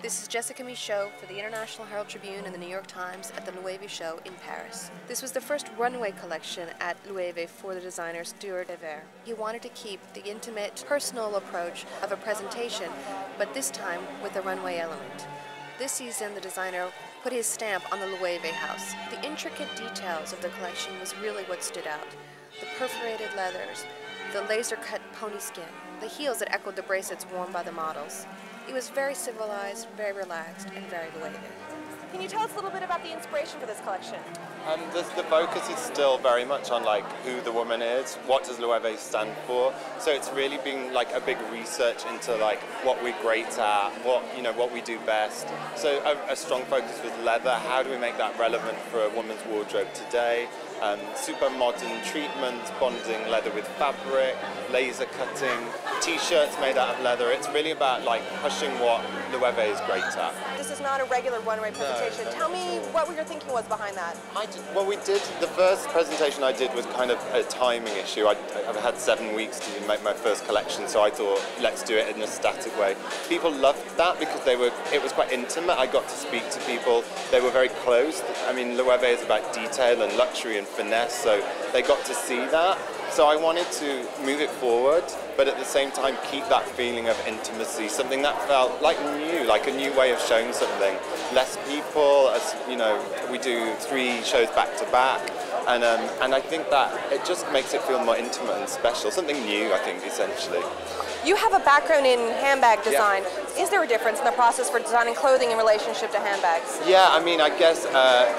This is Jessica Michault for the International Herald Tribune and the New York Times at the Loewe show in Paris. This was the first runway collection at Loewe for the designer Stuart Vevers. He wanted to keep the intimate, personal approach of a presentation, but this time with a runway element. This season, the designer put his stamp on the Loewe house. The intricate details of the collection was really what stood out. The perforated leathers, the laser-cut pony skin, the heels that echoed the bracelets worn by the models. He was very civilized, very relaxed, and very Loewe. Can you tell us a little bit about the inspiration for this collection? The focus is still very much on like who the woman is, what does Loewe stand for. So it's really been like a big research into like what we're great at, what we do best. So a strong focus with leather. How do we make that relevant for a woman's wardrobe today? Super modern treatments, bonding leather with fabric, laser cutting, t-shirts made out of leather. It's really about like pushing what Loewe is great at. This is not a regular runway presentation. No, Tell me what your thinking was behind that. The first presentation I did was kind of a timing issue. I've had 7 weeks to make my first collection, so I thought, let's do it in a static way. People loved that because it was quite intimate. I got to speak to people. They were very close. I mean, Loewe is about detail and luxury and finesse, so they got to see that. So I wanted to move it forward, but at the same time keep that feeling of intimacy, something that felt like new, like a new way of showing something. Less people, as you know, we do 3 shows back to back, and I think that it just makes it feel more intimate and special, something new, I think, essentially. You have a background in handbag design. Yeah. Is there a difference in the process for designing clothing in relationship to handbags? Yeah, I mean, I guess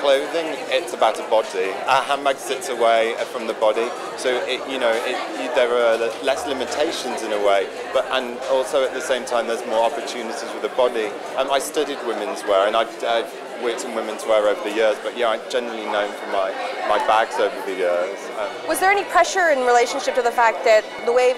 clothing, it's about a body. A handbag sits away from the body, so there are less limitations in a way, and also at the same time there's more opportunities with the body. I studied women's wear, and I've worked in women's wear over the years, but yeah, I'm generally known for my bags over the years. Was there any pressure in relationship to the fact that Loewe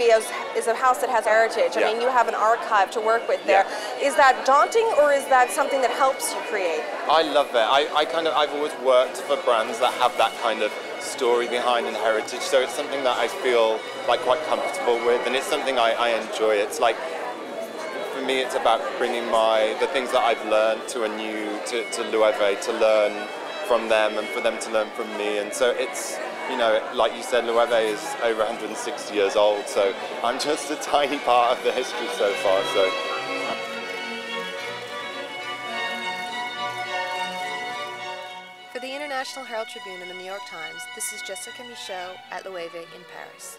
is a house that has heritage? I mean, you have an archive to work with there. Yeah. Is that daunting, or is that something that helps you create? I love it. I've always worked for brands that have that kind of story behind and heritage, so it's something that I feel like quite comfortable with, and it's something I enjoy. It's like, for me, it's about bringing the things that I've learned to Loewe, to learn from them and for them to learn from me. And so it's, like you said, Loewe is over 160 years old, so I'm just a tiny part of the history so far. So. For the International Herald Tribune and the New York Times, this is Jessica Michault at Loewe in Paris.